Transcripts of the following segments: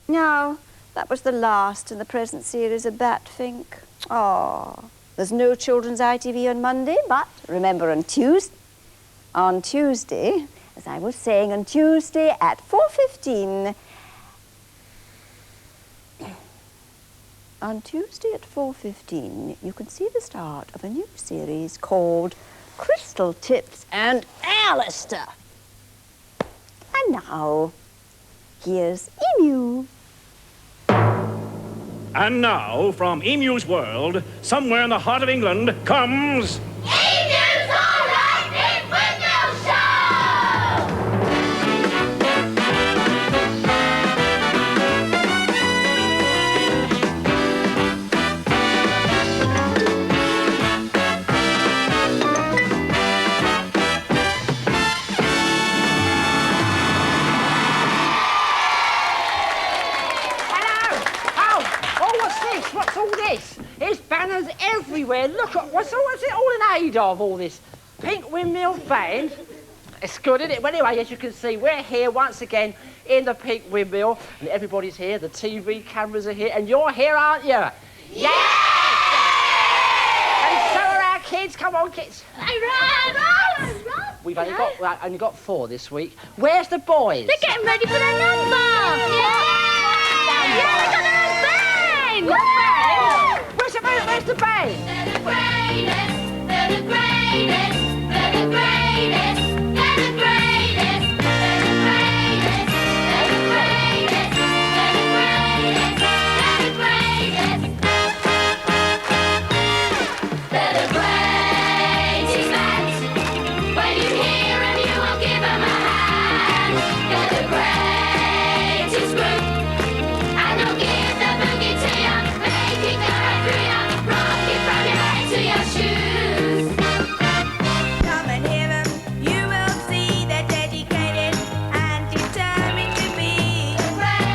No, that was the last in the present series of Batfink. Oh, there's no children's ITV on Monday, but remember on Tuesday, as I was saying, on Tuesday at 4:15, on Tuesday at 4:15, you can see the start of a new series called Crystal Tips and Alistair. And now, here's Emu. And now, from Emu's world, somewhere in the heart of England, comes... Emu's Alright Pink Windmill Show! What's all this? There's banners everywhere. Look at what's it all in aid of, all this? Pink Windmill Band. It's good, isn't it? Well, anyway, as you can see, we're here once again in the Pink Windmill, and everybody's here. The TV cameras are here, and you're here, aren't you? Yeah! And so are our kids. Come on, kids. We've only got 4 this week. Where's the boys? They're getting ready for their number! Yeah, they got their own band! Where's the band? They're the greatest, they're the greatest, they're the greatest, they're the greatest, they're the greatest, they're the greatest, they're the greatest, they're the greatest. They're the greatest band. When you hear them, you will give them a hand. They're the greatest group, and they'll give the boogie to you, make it go right through you, rock it from your head to your shoes. Come and hear them, you will see they're dedicated and determined to be Great.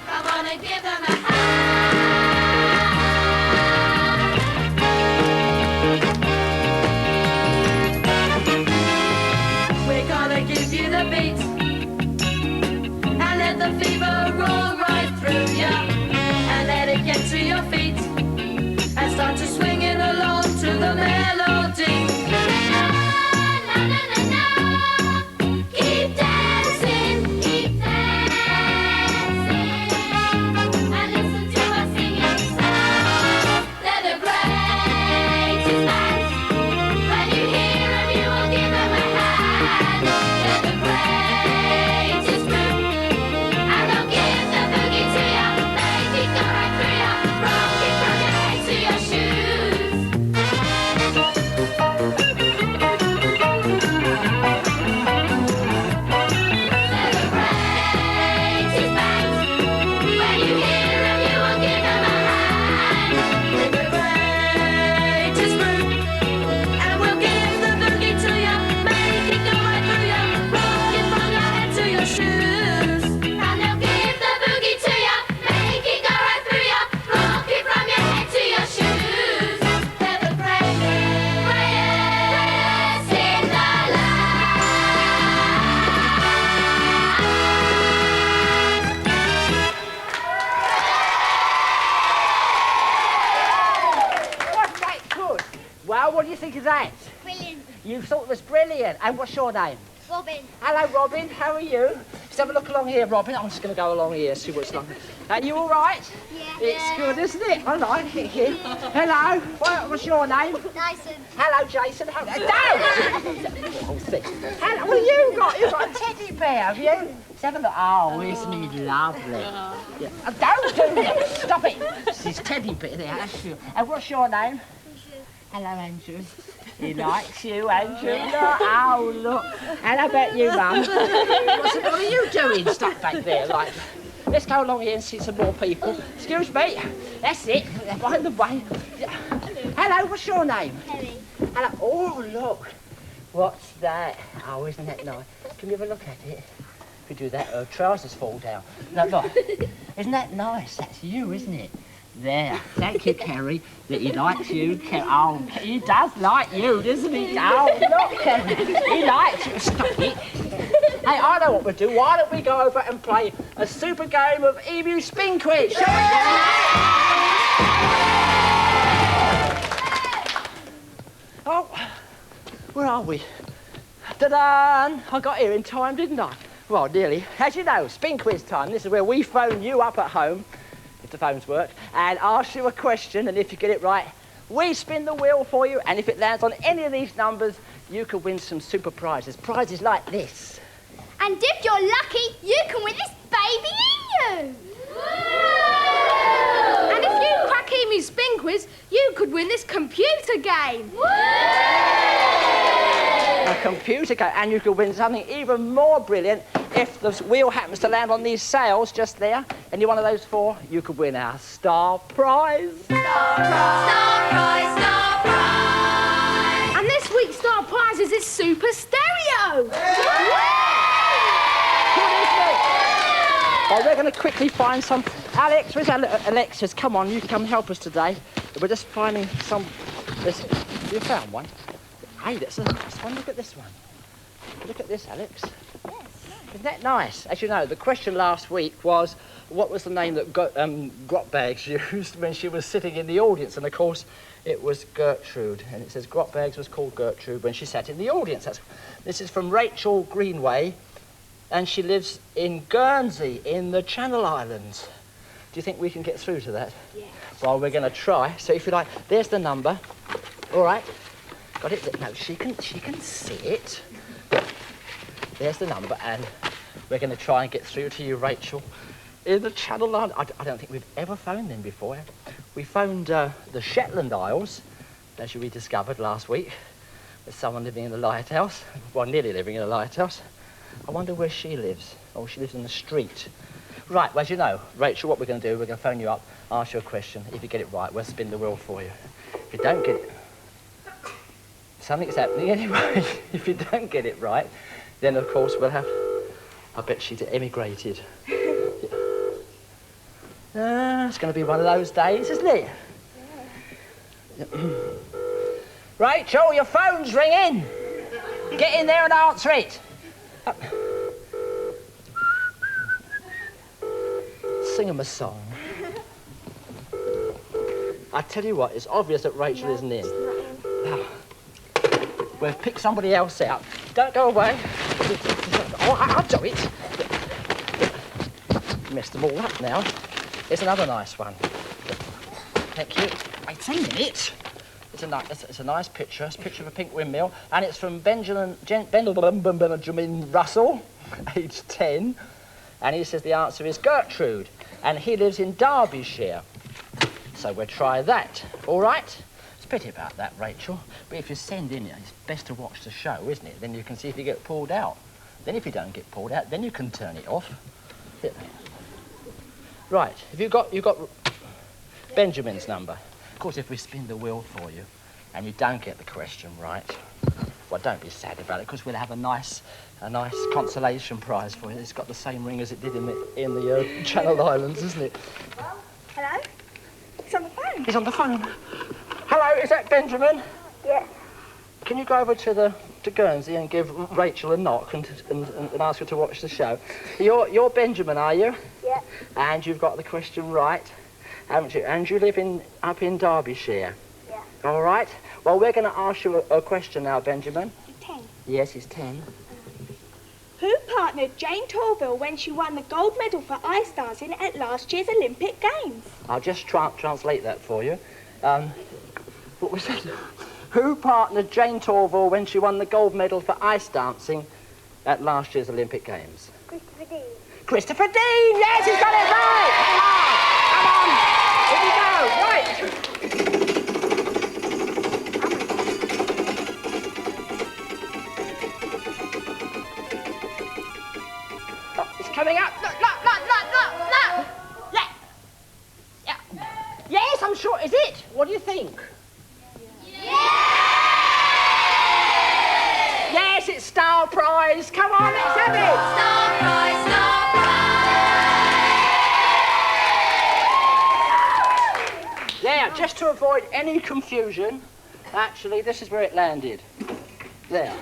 Come on and give them a hand. We're gonna give you the beat and let the fever roll right through you, and let it get to your feet and start to swing it along to the melody. Na, na, na, na, na. Keep dancing, keep dancing, and listen to us singing songs. They're the greatest band. When you hear them, you will give them a hand. They're the greatest group, and they'll give the boogie to you, make it go right through you, rock it from your head to your shoes. They're the greatest band. When you hear them, you will give them a hand. They're the greatest group, and we'll give the boogie to you, make it go right through you, rock it from your head to your shoes. And they'll give the boogie to you, make it go right through you, rock it from your head to your shoes. They're the greatest, greatest in the land. What's that good? Well, what do you think of that? Brilliant. You thought it was brilliant. And what's your name? Robin. Hello, Robin. How are you? Let's have a look along here, Robin. I'm just going to go along here, see what's like. Are you all right? Yeah. It's good, isn't it? I like it here. Hello. What's your name? Dyson. Hello, Jason. Oh, thick. Hello. What have you got? You've got a teddy bear, have you? Let's have a look. Oh, isn't he lovely? Yeah. Don't do that. Stop it. It's his teddy bear there. That's you. And what's your name? Hello, Andrew. He likes you, Andrew. Look. Oh, look. And how about you, Mum? What are you doing stuck back there? Like, let's go along here and see some more people. Excuse me. That's it. They're behind the way. Hello, what's your name? Kelly. Hello. Oh, look. What's that? Oh, isn't that nice? Can you have a look at it? If you do that, her trousers fall down. No, look. Isn't that nice? That's you, isn't it? There. Thank you, Kerry, that he likes you. Oh, he does like you, doesn't he? Oh, look, Kerry. He likes you. Stop it. Hey, I know what we'll do. Why don't we go over and play a super game of emu spin quiz? Shall we do it? Oh, where are we? Ta-da! I got here in time, didn't I? Well, nearly. As you know, spin quiz time. This is where we phone you up at home, if the phones work, and ask you a question, and if you get it right, we spin the wheel for you, and if it lands on any of these numbers, you could win some super prizes. Prizes like this. And if you're lucky, you can win this baby emu. And if you crack emu spin quiz, you could win this computer game. A computer game, and you could win something even more brilliant if the wheel happens to land on these sails just there. Any one of those four, you could win our star prize. Star prize, star prize. And this week's star prize is this super stereo. Well, we're going to quickly find some. Alex, where's Alexis? Come on, you come help us today. We're just finding some. You found one? Hey, that's a nice one. Look at this one. Look at this, Alex. Yes. Isn't that nice? As you know, the question last week was, what was the name that Grotbags used when she was sitting in the audience? And of course, it was Gertrude. And it says Grotbags was called Gertrude when she sat in the audience. This is from Rachel Greenway, and she lives in Guernsey in the Channel Islands. Do you think we can get through to that? Yes. Well, we're going to try. So if you like, there's the number. All right. Got it? No, she can see it. There's the number, and we're going to try and get through to you, Rachel, in the Channel Islands. I don't think we've ever phoned them before. We phoned the Shetland Isles, as we discovered last week. There's someone living in the lighthouse, well, nearly living in a lighthouse. I wonder where she lives. Oh, she lives in the street. Right, well, as you know, Rachel, what we're going to do, we're going to phone you up, ask you a question. If you get it right, we'll spin the wheel for you. If you don't get it... Something's happening anyway. If you don't get it right, then, of course, we'll have... I bet she's emigrated. It's going to be one of those days, isn't it? Yeah. Rachel, your phone's ringing. Get in there and answer it. Sing them a song. I tell you what, it's obvious that Rachel isn't in. We'll pick somebody else out. Don't go away. Oh, I'll do it. Messed them all up now. Here's another nice one. Thank you. Wait a minute. It's a nice picture. It's a picture of a pink windmill, and it's from Benjamin Russell, aged 10, and he says the answer is Gertrude, and he lives in Derbyshire. So we'll try that. All right? It's a pity about that, Rachel. But if you send in, it's best to watch the show, isn't it? Then you can see if you get pulled out. Then if you don't get pulled out, then you can turn it off. Yeah. Right. Have you got Benjamin's number? Of course, if we spin the wheel for you and you don't get the question right, well, don't be sad about it, because we'll have a nice consolation prize for you. It's got the same ring as it did in the Channel Islands, isn't it? Well, hello? He's on the phone. He's on the phone. Hello, is that Benjamin? Yeah. Can you go over to Guernsey and give Rachel a knock and ask her to watch the show? You're Benjamin, are you? Yeah. And you've got the question right, haven't you? And you live up in Derbyshire. Yeah. All right. Well, we're going to ask you a question now, Benjamin. He's 10. Yes, he's 10. Who partnered Jane Torville when she won the gold medal for ice dancing at last year's Olympic Games? I'll just translate that for you. What was it? Who partnered Jane Torville when she won the gold medal for ice dancing at last year's Olympic Games? Christopher Dean. Christopher Dean! Yes, he's got it right! Come on! Here we go! Right! Oh, it's coming up! Look! Yeah! Yes, I'm sure. Is it? What do you think? Yes, it's Star Prize. Come on, let's have it. Star prize, star prize. Yeah, just to avoid any confusion, actually, this is where it landed. There.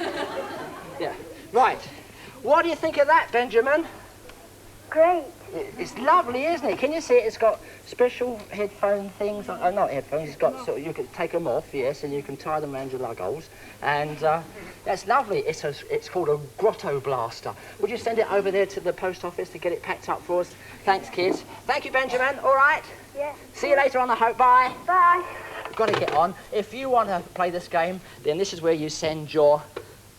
Yeah. Right. What do you think of that, Benjamin? Great. It's lovely, isn't it? Can you see it? It's got special headphone things. Not headphones. It's got sort of, you can take them off, yes, and you can tie them around your luggles. And that's lovely. It's called a grotto blaster. Would you send it over there to the post office to get it packed up for us? Thanks, kids. Thank you, Benjamin. All right. Yeah. See you later on, I hope. Bye. Bye. Got to get on. If you want to play this game, then this is where you send your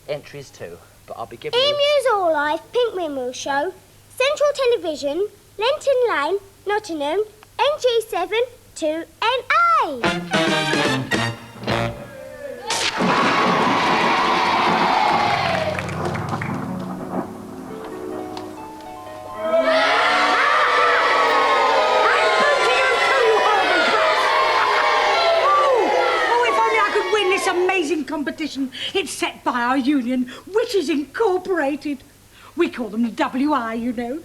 entries to. But I'll be giving you... Emus All Life Pink Windmill Show, Central Television, Lenton Lane, Nottingham, NG7 2NA. Amazing competition. It's set by our union, Witches Incorporated. We call them the WI, you know.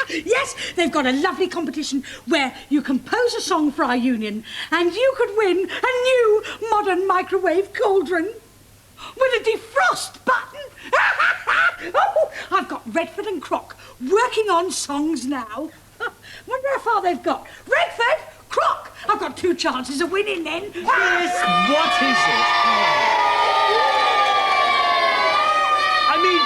Yes, they've got a lovely competition where you compose a song for our union and you could win a new modern microwave cauldron with a defrost button. Oh, I've got Redford and Croc working on songs now. Wonder how far they've got. Redford! Croc! I've got 2 chances of winning then. Yes, what is it? I mean,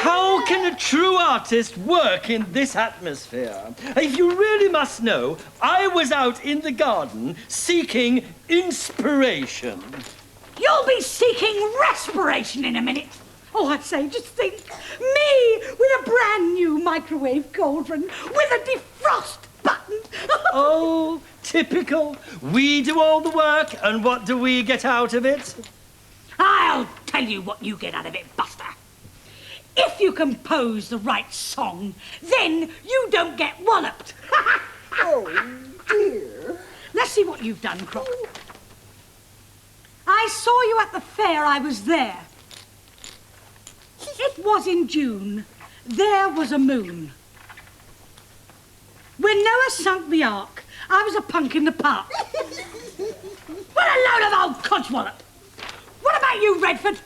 how can a true artist work in this atmosphere? If you really must know, I was out in the garden seeking inspiration. You'll be seeking respiration in a minute. Oh, I say, just think. Me with a brand new microwave cauldron with a defrost button. Oh, typical. We do all the work, and what do we get out of it? I'll tell you what you get out of it, Buster. If you compose the right song, then you don't get walloped. Oh, dear. Let's see what you've done, Croc. I saw you at the fair. I was there. It was in June. There was a moon. When Noah sunk the ark, I was a punk in the park. What a load of old codswallop! What about you, Redford?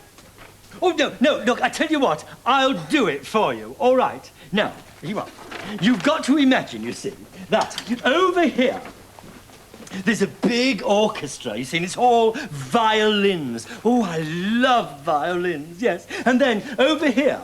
Oh, no, look, I tell you what, I'll do it for you, all right? Now, you've got to imagine, you see, that over here, there's a big orchestra, you see, and it's all violins. Oh, I love violins, yes. And then over here,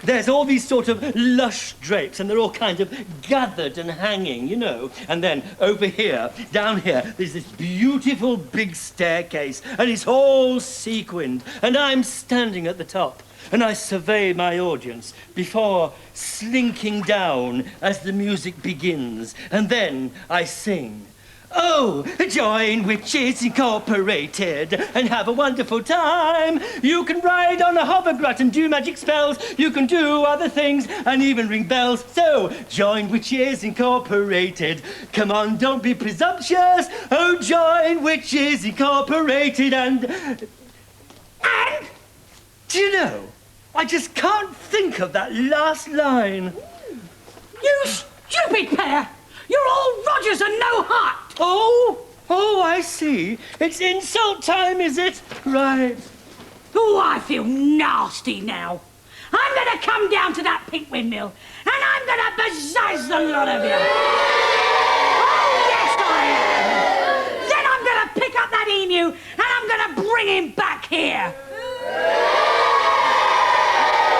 there's all these sort of lush drapes, and they're all kind of gathered and hanging, you know. And then over here, down here, there's this beautiful big staircase, and it's all sequined. And I'm standing at the top, and I survey my audience before slinking down as the music begins. And then I sing. Oh, join Witches Incorporated and have a wonderful time. You can ride on a hovercraft and do magic spells. You can do other things and even ring bells. So, join Witches Incorporated. Come on, don't be presumptuous. Oh, join Witches Incorporated and... Do you know, I just can't think of that last line. You stupid pair! You're all Rogers and no heart! Oh, I see. It's insult time, is it? Right. Oh, I feel nasty now. I'm going to come down to that Pink Windmill and I'm going to bezize the lot of you. Oh, yes, I am. Then I'm going to pick up that emu and I'm going to bring him back here.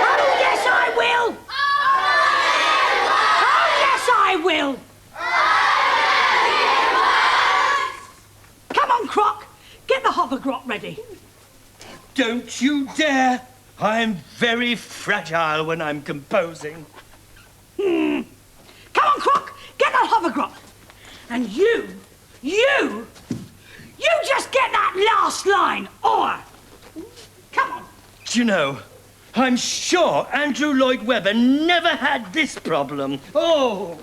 Oh, yes, I will. Oh, yes, I will. Come on, Croc. Get the hovercraft ready. Don't you dare. I'm very fragile when I'm composing. Come on, Croc. Get that hovercraft. And you just get that last line, or... Come on. Do you know, I'm sure Andrew Lloyd Webber never had this problem. Oh!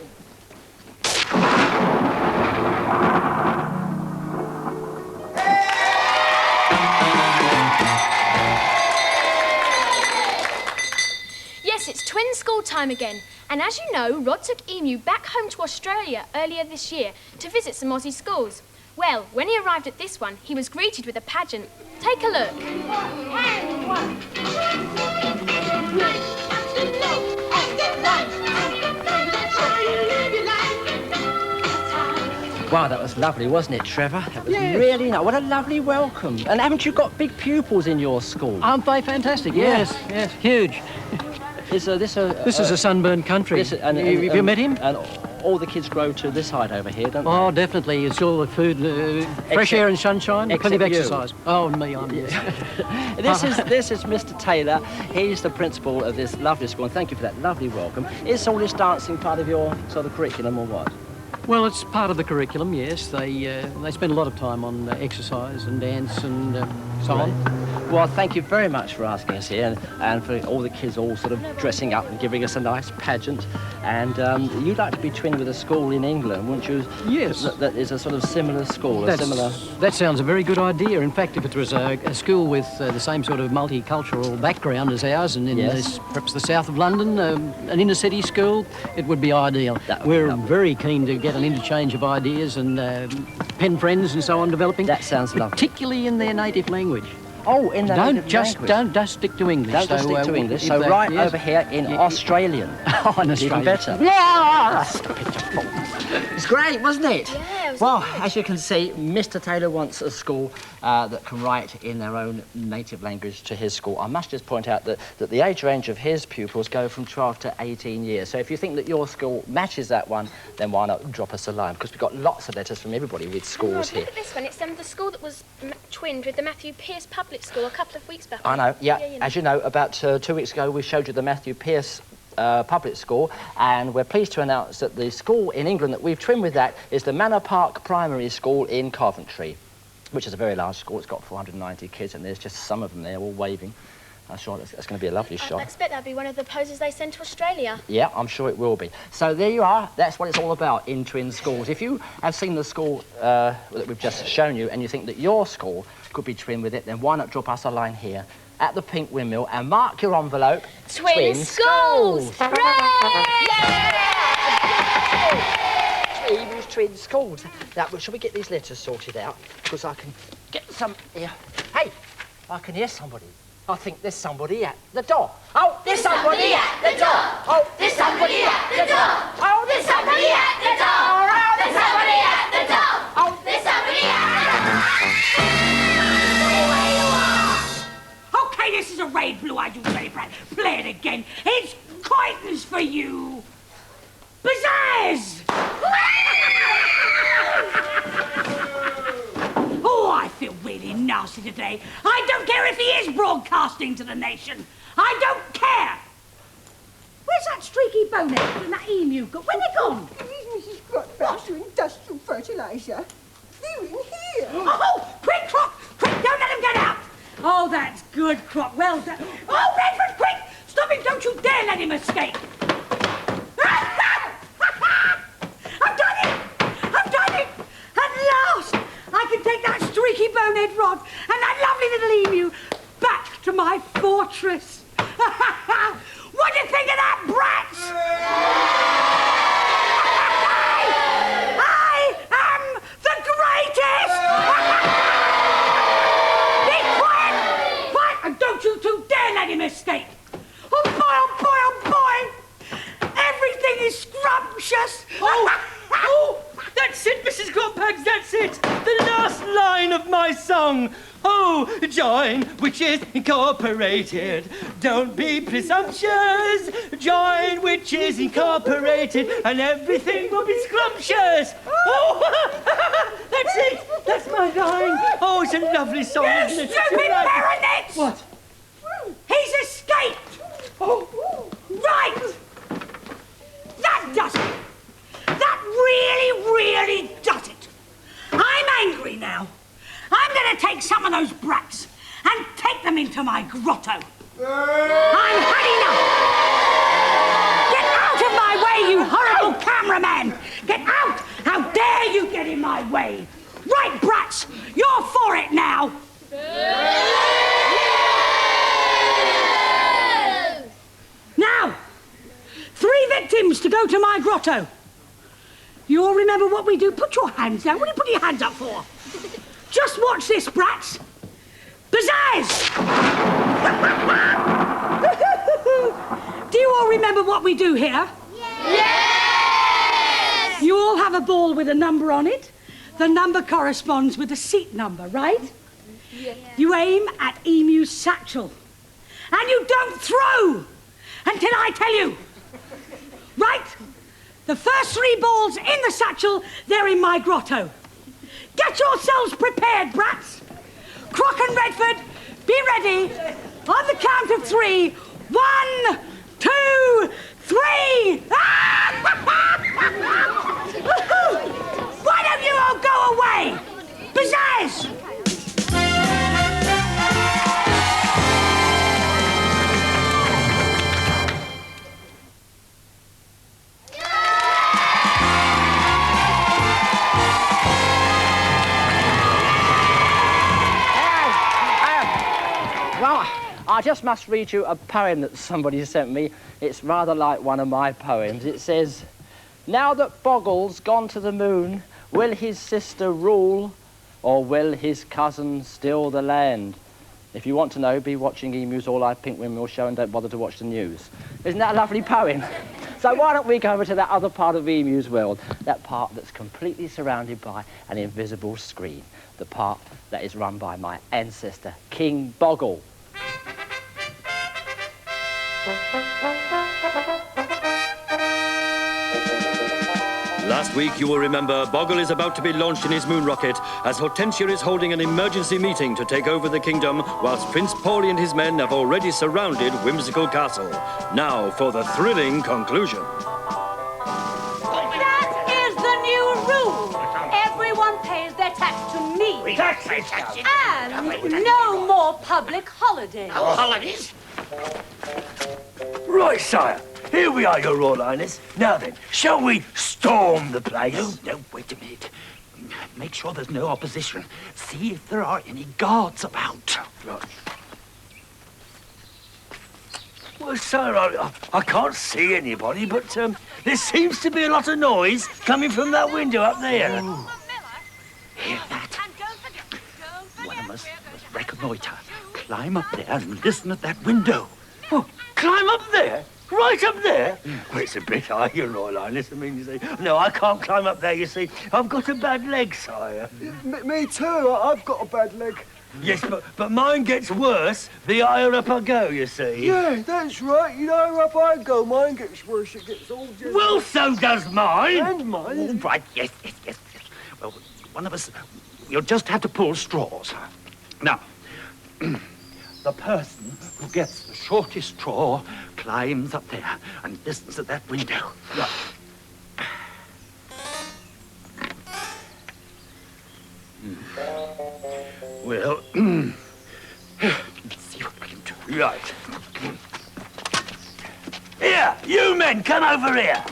Yes, it's twin school time again. And as you know, Rod took Emu back home to Australia earlier this year to visit some Aussie schools. Well, when he arrived at this one, he was greeted with a pageant. Take a look. And 1, 2, Wow, that was lovely, wasn't it, Trevor? That was really nice. What a lovely welcome. And haven't you got big pupils in your school? Aren't they fantastic? Yes, huge. This is a sunburned country. Have you met him? And all the kids grow to this height over here, don't they? Oh, definitely. It's all the food, fresh air and sunshine, plenty of exercise. Oh, me, I'm this is Mr. Taylor. He's the principal of this lovely school, and thank you for that lovely welcome. Is all this dancing part of your sort of curriculum or what? Well, it's part of the curriculum, yes. They spend a lot of time on exercise and dance and so on. Well, thank you very much for asking us here and for all the kids all sort of dressing up and giving us a nice pageant. And you'd like to be twinned with a school in England, wouldn't you? Yes. That is a sort of similar school, That sounds a very good idea. In fact, if it was a school with the same sort of multicultural background as ours and in perhaps the south of London, an inner-city school, it would be ideal. We're very keen to get an interchange of ideas and pen friends and so on developing. That sounds lovely. Particularly in their native language. Oh, in their native language. Don't just stick to English. Don't just stick to English. So over here in Australian. Oh, in Australian. Even better. Yeah! Stop it, it's great, wasn't it? Yeah, it was well, lovely. as you can see, Mr. Taylor wants a school that can write in their own native language to his school. I must just point out that the age range of his pupils go from 12 to 18 years. So if you think that your school matches that one, then why not drop us a line? Because we've got lots of letters from everybody with schools here. Look at this one. It's the school that was twinned with the Matthew Pearce Public School a couple of weeks back. I know, yeah. You know. As you know, about 2 weeks ago, we showed you the Matthew Pearce Public School, and we're pleased to announce that the school in England that we've trimmed with that is the Manor Park Primary School in Coventry, which is a very large school. It's got 490 kids, and there's just some of them there all waving. I'm sure that's going to be a lovely shot. I expect that'll be one of the poses they send to Australia. Yeah, I'm sure it will be. So there you are. That's what it's all about in twin schools. If you have seen the school that we've just shown you and you think that your school could be twinned with it, then why not drop us a line here at the Pink Windmill and mark your envelope Twin Schools! Emus Twin Schools. Now, shall we get these letters sorted out? Because I can get some here. Hey, I can hear somebody. I think there's somebody at the door. Oh, there's somebody at the door. Oh, there's somebody at the door. Oh, there's somebody at the door. Oh, there's somebody at the door. Oh, there's somebody at the door. Okay, this is a raid, Blue-Eyed Ray Brad. Play it again. It's Coitons for you. Pizzazz! Oh, I feel really nasty today. I don't care if he is broadcasting to the nation. I don't care. Where's that streaky bonehead and that emu? Where they gone? Mrs. Grotbags to industrial fertiliser. They're in here. Oh, quick, Croc! Quick, don't let him get out! Oh, that's good, Croc. Well done. Oh, Redford, quick! Stop him! Don't you dare let him escape! I've done it! I've done it! At last! I can take that streaky bonehead rod and that lovely little emu back to my fortress. What do you think of that, brats? I am the greatest! Be quiet! Quiet! And don't you two dare let him escape! Oh, boy, oh, boy, oh, boy! Everything is scrumptious! Oh, that's it, Mrs. Grotbags, that's it! The last line of my song! Oh, join Witches Incorporated. Don't be presumptuous. Join Witches Incorporated and everything will be scrumptious. Oh, that's it. That's my line. Oh, it's a lovely song, You isn't it? stupid baronets! What? He's escaped! Oh, right! That does it! That really does it! I'm angry now. I'm going to take some of those brats and take them into my grotto. I'm had enough! Get out of my way, you horrible cameraman! Get out! How dare you get in my way! Right, brats, you're for it now! Now, 3 victims to go to my grotto. You all remember what we do? Put your hands down. What do you put your hands up for? Just watch this, brats. Pizzazz! Do you all remember what we do here? Yes! You all have a ball with a number on it, The number corresponds with the seat number, right? Yes. You aim at Emu's satchel. And you don't throw until I tell you. Right? The first 3 balls in the satchel, they're in my grotto. Get yourselves prepared, brats. Croc and Redford, be ready. On the count of 3. 1, 2, 3. Why don't you all go away? Pizzazz! Well, I just must read you a poem that somebody sent me. It's rather like one of my poems. It says, now that Boggle's gone to the moon, will his sister rule, or will his cousin steal the land? If you want to know, be watching Emu's All Live Pink Windmill show and don't bother to watch the news. Isn't that a lovely poem? So why don't we go over to that other part of Emu's world, that part that's completely surrounded by an invisible screen, the part that is run by my ancestor, King Boggle. Last week, you will remember, Boggle is about to be launched in his moon rocket as Hortensia is holding an emergency meeting to take over the kingdom, whilst Prince Paulie and his men have already surrounded Whimsical Castle. Now for the thrilling conclusion. That is the new rule. Everyone pays their tax to me. And no more public holidays. Holidays? Right, sire. Here we are, Your Royal Highness. Now then, shall we storm the place? No, wait a minute. Make sure there's no opposition. See if there are any guards about. Right. Well, sire, I can't see anybody, but there seems to be a lot of noise coming from that window up there. Ooh. Hear that? One of us must reconnoiter. Climb up there and listen at that window. Oh, climb up there? Right up there? Well, it's a bit high, Your Royal Highness. I mean, you see, no, I can't climb up there, you see. I've got a bad leg, sire. Me too. I've got a bad leg. Yes, but mine gets worse the higher up I go, you see. Yeah, that's right. You know, up I go, mine gets worse. It gets all just... Well, so does mine. And mine. All right, yes. Well, one of us, you'll just have to pull straws. Now, the person who gets the shortest straw climbs up there and listens at that window. Right. Well, let's see what we can do. Right. Here, you men, come over here.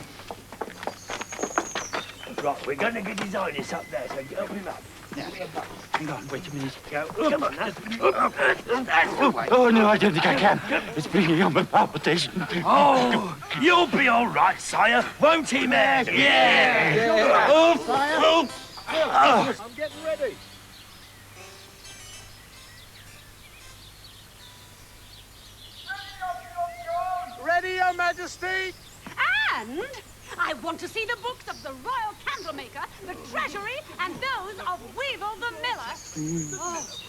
Right, we're going to get his highness up there, so help him up. Now, hang on, wait a minute. Go. Come on, now. Oh, no, I don't think I can. It's bringing on my palpitation. Oh, you'll be all right, sire, won't he, man? Yeah. I'm getting ready. Ready, Your Majesty? And I want to see the books of the Royal Candlemaker, the Treasury, and those of Weevil the Miller.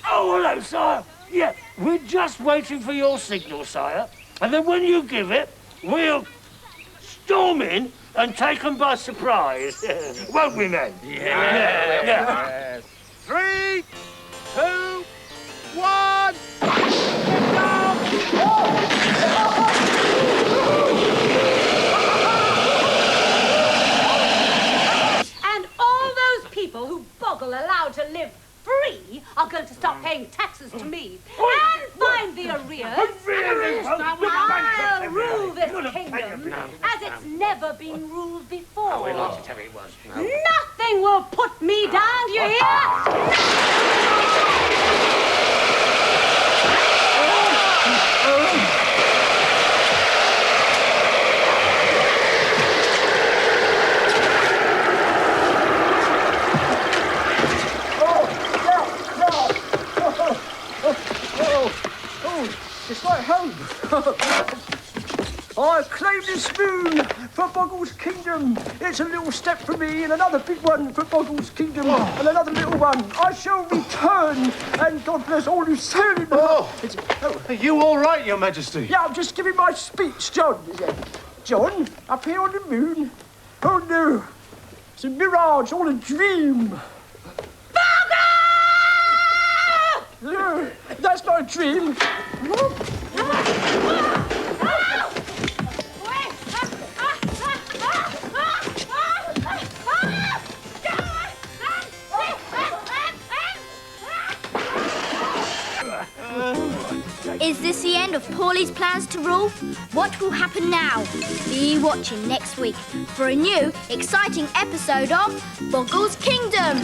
Oh, hello, sire. Yeah, we're just waiting for your signal, sire. And then when you give it, we'll storm in and take them by surprise. Won't we, men? Yeah. 3, 2, 1. And all those people who Boggle allowed to live free are going to stop paying taxes to me and find the arrears. I'll rule this kingdom as it's never been ruled before. Nothing will put me down, do you hear? It's like home. I claim this moon for Boggle's kingdom. It's a little step for me and another big one for Boggle's kingdom and another little one. I shall return, and God bless all who sail in the... Are you all right, Your Majesty? Yeah, I'm just giving my speech, John. John, up here on the moon. Oh, no. It's a mirage, all a dream. Boggle! No, that's not a dream. Is this the end of Paulie's plans to rule? What will happen now? Be watching next week for a new, exciting episode of Boggle's Kingdom.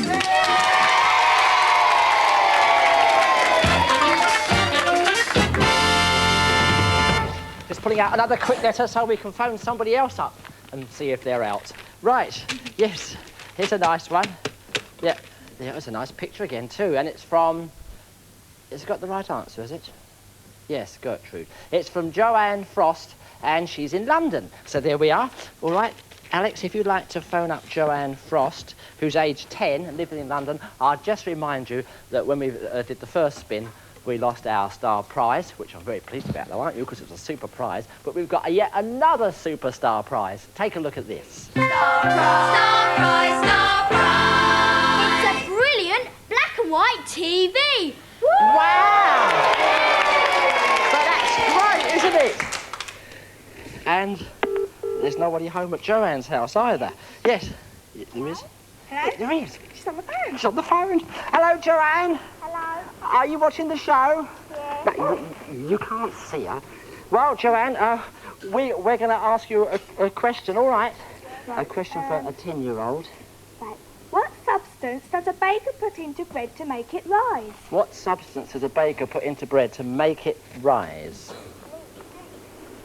Just pulling out another quick letter so we can phone somebody else up and see if they're out. Right, yes, here's a nice one. Yeah, there's a nice picture again too, and it's from... Has it got the right answer, is it? Yes, Gertrude. It's from Joanne Frost, and she's in London. So there we are. All right, Alex, if you'd like to phone up Joanne Frost, who's aged 10 and living in London, I'll just remind you that when we did the first spin, we lost our star prize, which I'm very pleased about, though, aren't you? Because it was a super prize. But we've got yet another superstar prize. Take a look at this. Star prize, star prize! It's a brilliant black and white TV. Woo! Wow! So that's great, isn't it? And there's nobody home at Joanne's house either. Yes, there is. Hello? There is. She's on the phone. She's on the phone. Hello, Joanne. Hello. Are you watching the show? Yeah. No, you can't see her. Well, Joanne, we're going to ask you a question, all right? A question for a 10-year-old. Right. What substance does a baker put into bread to make it rise? What substance does a baker put into bread to make it rise?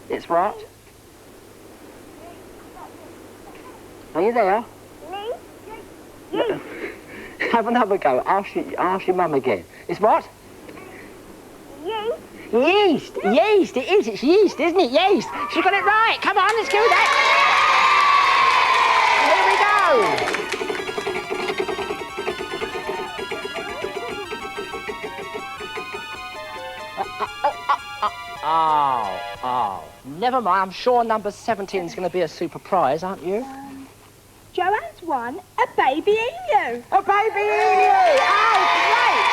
It's what? Are you there? No. Have another go. Ask your mum again. It's what? Yeast. Yeast. Yeast. It is. It's yeast, isn't it? Yeast. She's got it right. Come on, let's do that. Here we go. Oh. Never mind. I'm sure number 17 is going to be a super prize, aren't you? Joanne's won a baby emu. A baby emu! Oh, great!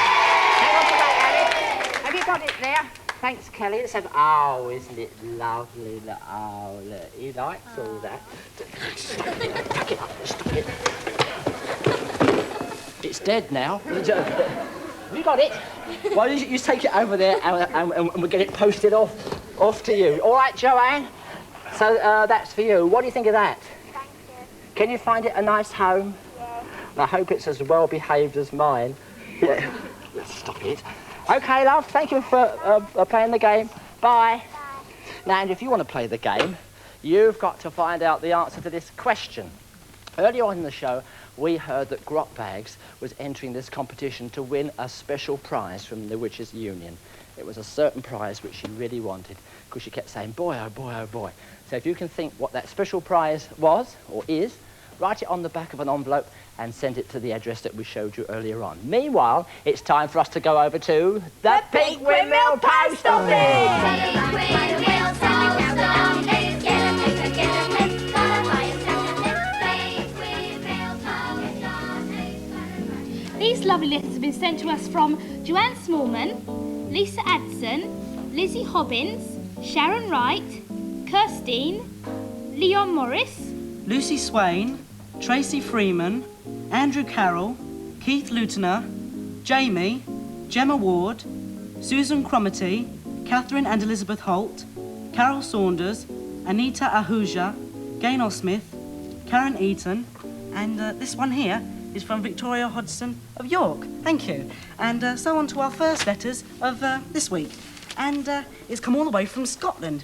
Hang on to that, Alex. Have you got it there? Thanks, Kelly. It's oh, isn't it lovely? Oh, look, he likes all that. Stop it. Pack it up. Stop it. It's dead now. Have you got it? Well, you take it over there and we'll get it posted off to you. All right, Joanne? So that's for you. What do you think of that? Can you find it a nice home? Yes. I hope it's as well behaved as mine. Yeah. Stop it. OK, love, thank you for playing the game. Bye. Bye. Now, and if you want to play the game, you've got to find out the answer to this question. Earlier on in the show, we heard that Grotbags was entering this competition to win a special prize from the Witches' Union. It was a certain prize which she really wanted, because she kept saying, boy, oh boy, oh boy. So if you can think what that special prize was, or is, write it on the back of an envelope and send it to the address that we showed you earlier on. Meanwhile, it's time for us to go over to the Pink Windmill Post Office! These lovely letters have been sent to us from Joanne Smallman, Lisa Addison, Lizzie Hobbins, Sharon Wright, Kirstine, Leon Morris, Lucy Swain, Tracy Freeman, Andrew Carroll, Keith Lutiner, Jamie, Gemma Ward, Susan Cromarty, Catherine and Elizabeth Holt, Carol Saunders, Anita Ahuja, Gaynor Smith, Karen Eaton, and this one here is from Victoria Hodgson of York. Thank you. And so on to our first letters of this week. And it's come all the way from Scotland.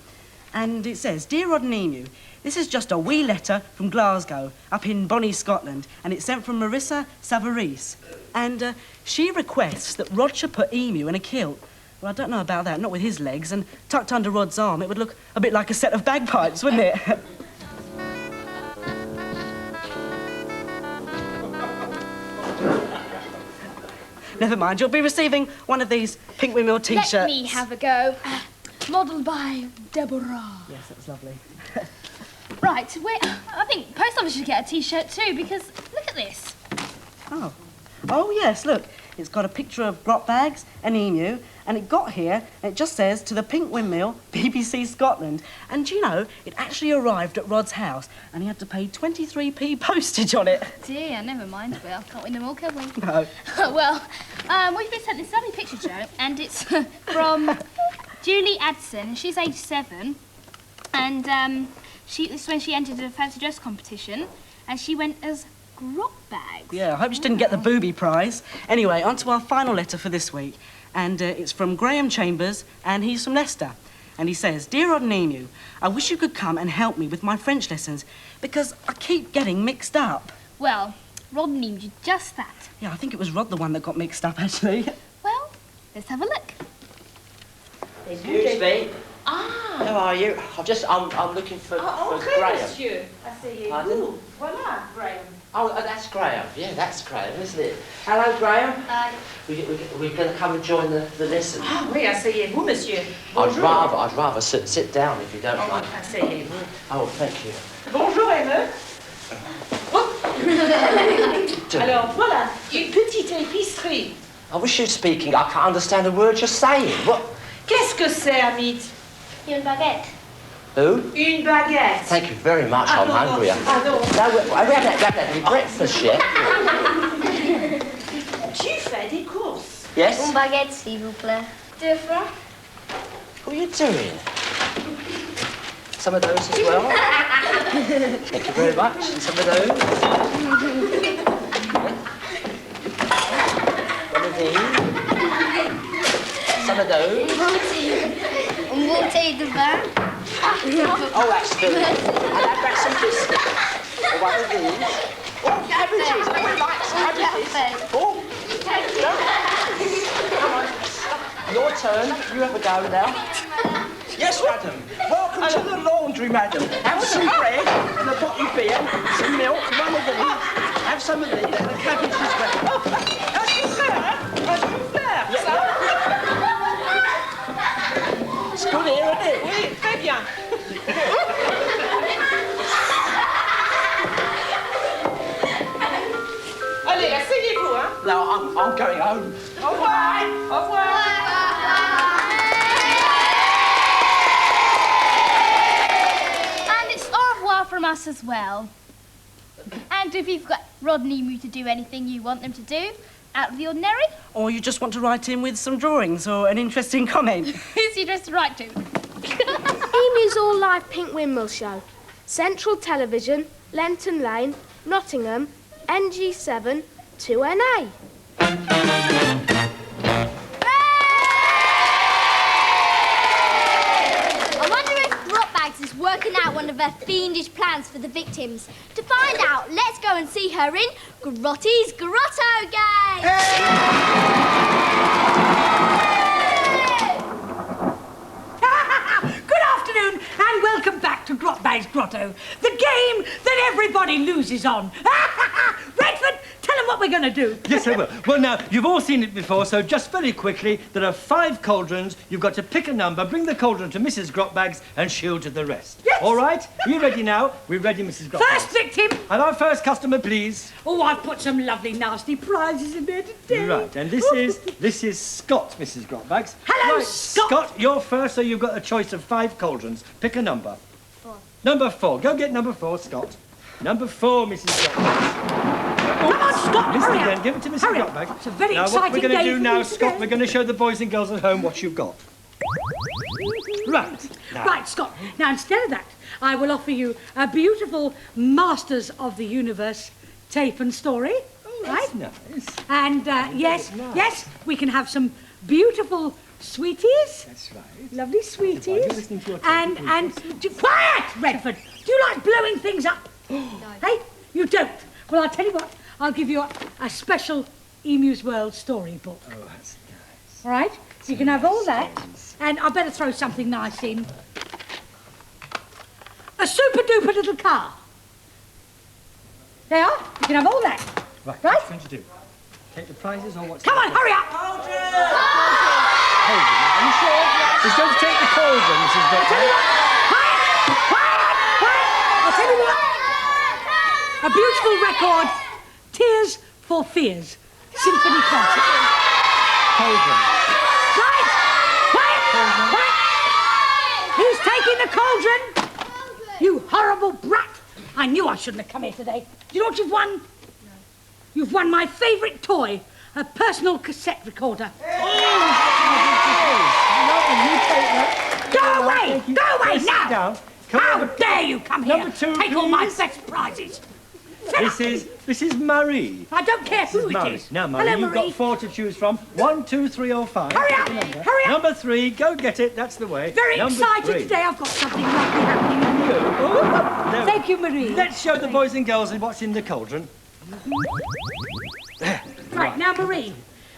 And it says, Dear Rod and Emu, this is just a wee letter from Glasgow, up in bonnie Scotland, and it's sent from Marissa Savarese. And she requests that Rod should put Emu in a kilt Well, I don't know about that, not with his legs, and tucked under Rod's arm, it would look a bit like a set of bagpipes, wouldn't it? Never mind, you'll be receiving one of these Pink Windmill T-shirts. Let me have a go. Modelled by Deborah. Yes, that's lovely. Right, I think Post Office should get a T-shirt too, because look at this. Oh. Oh, yes, look. It's got a picture of Grotbags, an emu, and it got here, and it just says, to the Pink Windmill, BBC Scotland. And, do you know, it actually arrived at Rod's house, and he had to pay 23p postage on it. Dear, never mind. Well, can't win them all, can we? No. Well, we've been sent this lovely picture, Joe, and it's from Julie Adson. She's age 7, and this is when she entered a fancy dress competition, and she went as Grotbags. Yeah, I hope she didn't get the booby prize. Anyway, on to our final letter for this week. And it's from Graham Chambers, and he's from Leicester. And he says, Dear Rod and Emu, I wish you could come and help me with my French lessons, because I keep getting mixed up. Well, Rod and Emu did just that. Yeah, I think it was Rod the one that got mixed up, actually. Well, let's have a look. Excuse me. Ah. How are you? I'm looking for Graham. Monsieur. I see you. Pardon? Voilà, Graham. Oh, that's Graham. Yeah, that's Graham, isn't it? Hello, Graham. Hi. We're going to come and join the lesson. Ah, oui, asseyez-vous, monsieur. I'd rather sit down if you don't mind. Asseyez-vous. Oh, thank you. Bonjour, Emma. Alors, voilà, une petite épicerie. I wish you'd speaking. I can't understand a word you're saying. What? Qu'est-ce que c'est, Amit? Une baguette. Who? Une baguette. Thank you very much. I'm hungry. Non. No, we haven't had any breakfast yet. Tu fais des courses. Yes? Une baguette, s'il vous plaît. 2 francs. What are you doing? Some of those as well. Thank you very much. Some of those. One of these. Some of those. Un bouteille de vin. Oh, that's good. And I've got some biscuits. One of these. Oh, cabbages. I would like cabbages. Oh, come on. Your turn. You have a go now. Yes, madam. Welcome to the laundry, madam. Have some bread and a pot of beer, some milk, one of these. Have some of these, and the cabbage as well. Oh, that's fair. That's fair. It's good here, isn't it? Oui, très bien. Allez, asseyez-vous, hein. No, I'm going home. Au revoir. Au revoir. And it's au revoir from us as well. And if you've got Rod and Emu to do anything you want them to do, out of the ordinary, Or you just want to write in with some drawings or an interesting comment. who's he dressed to write to? Emu's all-live Pink Windmill Show. Central Television, Lenton Lane, Nottingham, NG7 2NA. I wonder if Grotbags is working out one of her fiendish plans for the victims. To find out, let's go and see her in Grotty's Grotto Game! Good afternoon and welcome back to Grotbags Grotto, the game that everybody loses on. Redford, tell them what we're going to do. Yes, I will. Well, now, you've all seen it before, so just very quickly, there are 5 cauldrons. You've got to pick a number, bring the cauldron to Mrs. Grotbags, and she'll do the rest. Yes. All right? Are you ready now? We're ready, Mrs. Grotbags. First victim. And our first customer, please. Oh, I've put some lovely, nasty prizes in there today. Right, and this is Scott, Mrs. Grotbags. Hello, right, Scott. You're first, so you've got a choice of 5 cauldrons. Pick a number. 4. Number 4. Go get number 4, Scott. Number 4, Mrs. Grotbags. Come on, Scott, Listen hurry again, up. give it to Mrs. Hurry up. Grotbags. It's a very now, exciting what we're going to day do for now, you Scott, today. we're going to show the boys and girls at home what you've got. Right. Now. Right, Scott. Now, instead of that, I will offer you a beautiful Masters of the Universe tape and story. Oh, right? Nice. And, yes, nice. yes, we can have some beautiful sweeties. That's right. Lovely sweeties. You're listening to your And, quiet, Redford. Do you like blowing things up? No. Hey, you don't. Well, I'll tell you what. I'll give you a special Emu's World storybook. Oh, that's nice. All right? You can have all that, and I better throw something nice in. A super-duper little car. There, you can have all that. Right, what's going to do? Take the prizes or what's... Come on, hurry up! Cauldron, are you sure? He's going to take the cauldron, Mrs. Doctor. I'll tell you what. A beautiful record, Tears for Fears, Symphony Concert. Cauldron. Right! Quiet! Who's taking the cauldron? You horrible brat! I knew I shouldn't have come here today. Do you know what you've won? No. You've won my favourite toy, a personal cassette recorder. Go away! Go away now! How dare you come here? Number 2, take all my best prizes. This is Marie. I don't care who it is. Now, Marie, Hello, you've got 4 to choose from. 1, 2, 3 or 5. Hurry up! Hurry up! Number 3, go get it. That's the way. Very Number excited 3. today. I've got something lovely happening. No. Thank you, Marie. Let's show the boys and girls what's in the cauldron. There. Right, now, Marie.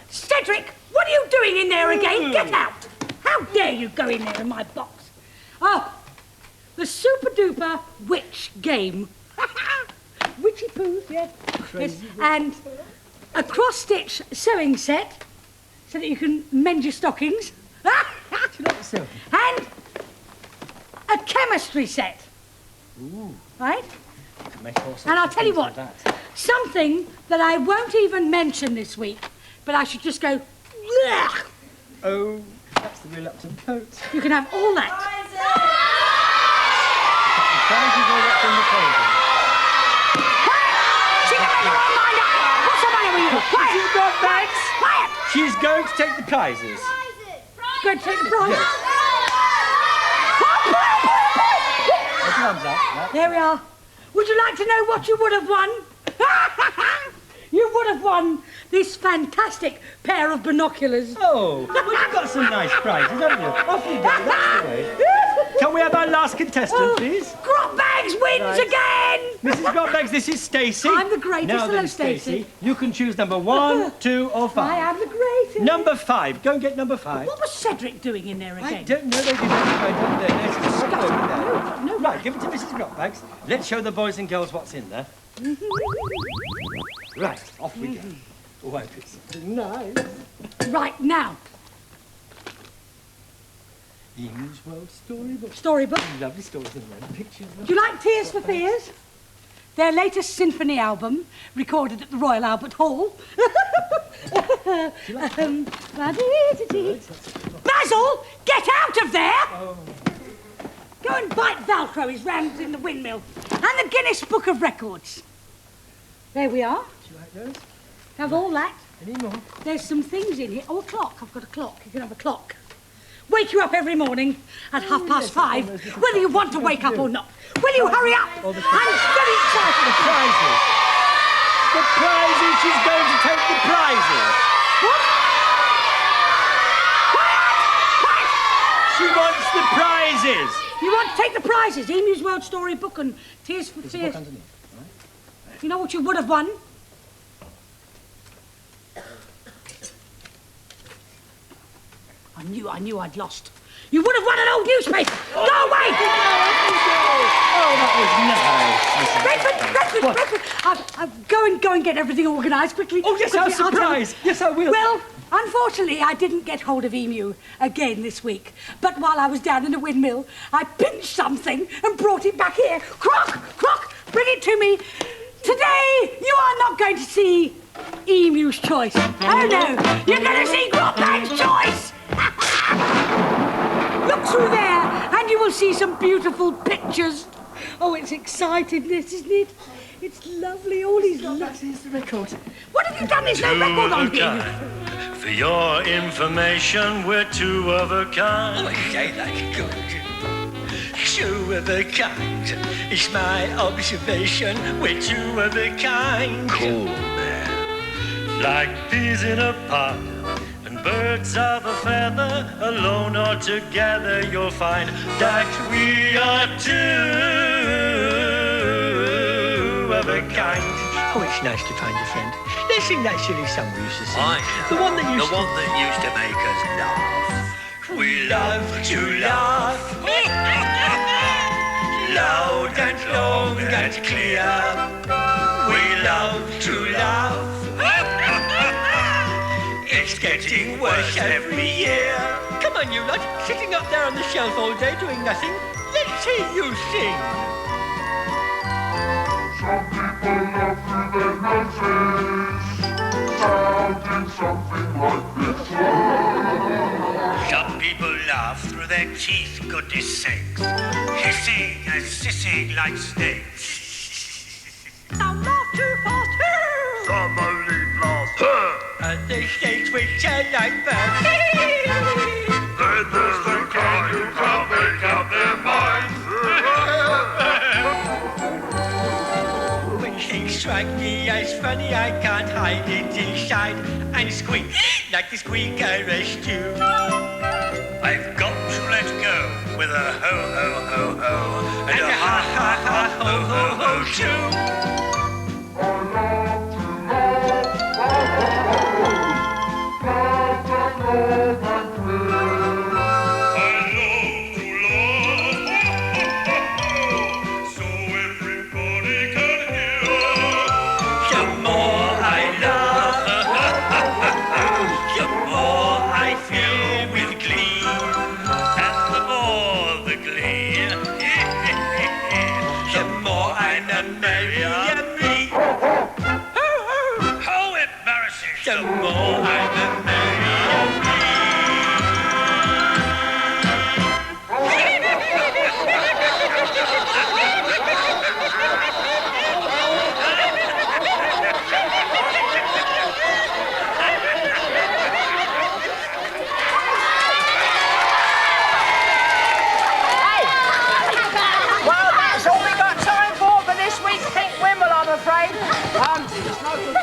Cedric, what are you doing in there again? Get out! How dare you go in there in my box? Oh, the super-duper witch game. Witchy poos, yes. Yes. And a cross-stitch sewing set so that you can mend your stockings. And a chemistry set. Ooh. Right? And I'll tell you what, something that I won't even mention this week, but I should just go, blech. Oh, that's the reluctant coat. You can have all that. What's the matter with you? Quiet! You've got bags? Quiet! She's going to take the prizes. Go take the prizes. Yes. There we are. Would you like to know what you would have won? You would have won this fantastic pair of binoculars. Oh, well, you've got some nice prizes, haven't you? Off you go, that's the way. Can we have our last contestant, please? Grotbags wins again! Mrs. Grotbags, this is Stacey. I'm the greatest. Now Hello, then, Stacey. you can choose number 1, 2 or 5. I am the greatest. Number 5. Go and get number 5. What was Cedric doing in there again? I don't know. They didn't find out there. There's a stuff over there. No. Right, give it to Mrs. Grotbags. Let's show the boys and girls what's in there. Right, off we go. Oh, it's nice. Right, now. Emu's World Storybook. Storybook. Lovely stories in there. Pictures. Do you like Tears for Fears? Their latest symphony album, recorded at the Royal Albert Hall. Basil, get out of there! Oh. Go and bite Velcro, he's rammed in the windmill. And the Guinness Book of Records. There we are. Do you like those? Have all that. Any more? There's some things in here. Oh, a clock. I've got a clock. You can have a clock. Wake you up every morning at 5:30, whether you want to wake up or not. Will you hurry up? I'm very excited. The prizes. The prizes. She's going to take the prizes. What? Quiet! She wants the prizes. You want to take the prizes? Emu's World Storybook and Tears for There's a Fears. book underneath, right? You know what you would have won? I knew I'd lost. You would have won an old newspaper. Go away! Oh, that was nice. Redford, go and get everything organised quickly. Oh, yes, our surprise. Yes, I will. Well, unfortunately, I didn't get hold of Emu again this week. But while I was down in the windmill, I pinched something and brought it back here. Croc, bring it to me. Today, you are not going to see Emu's Choice. Oh, no. You're going to see Grotbags' Choice. Look through there, and you will see some beautiful pictures. Oh, it's excitingness, isn't it? It's lovely, all these lovely... Here's the record. What have you done? There's no record on here. For your information, we're two of a kind. Oh, I say that's good. Two of a kind. It's my observation. We're two of a kind. Cool, man. Like peas in a pod and birds of a feather, alone or together, you'll find that we are two of a kind. Oh, it's nice to find a friend. Let's sing that silly song we used to sing. The one that used to make us laugh. We love to laugh. Loud and long and clear. We love to laugh. It's getting worse every year. Come on, you lot. Sitting up there on the shelf all day doing nothing. Let's hear you sing. Some people laugh through their noses, sounding something like this. Some people laugh through their teeth, goodness sakes, hissing and sissing like snakes. Some laugh too fast. Some only laugh. And they snakes which are like birds. Then there's the kind who can't make up their minds. When things strike me as funny, I can't hide it inside and squeak like the squeaker as too. I've got to let go with a ho ho ho ho and a ha ha ha ho ho ho too.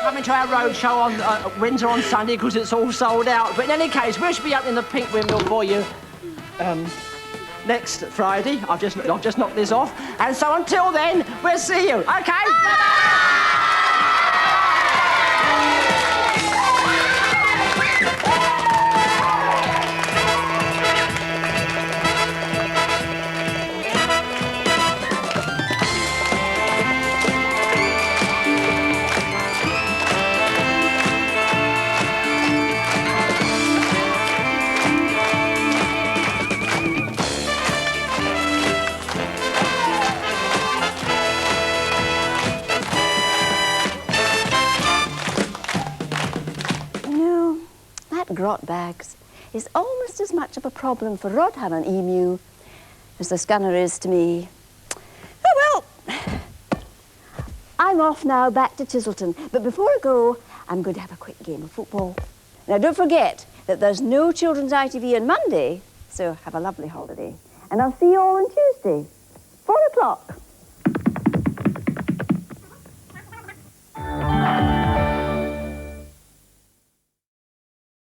Coming to our roadshow on Windsor on Sunday because it's all sold out. But in any case, we should be up in the Pink Windmill for you next Friday. I've just knocked this off. And so until then, we'll see you. Okay? Bye-bye! Grotbags is almost as much of a problem for Rodham and Emu as the Scunner is to me. Oh, well, I'm off now back to Chiselton, but before I go, I'm going to have a quick game of football. Now, don't forget that there's no children's ITV on Monday, so have a lovely holiday. And I'll see you all on Tuesday, 4 o'clock.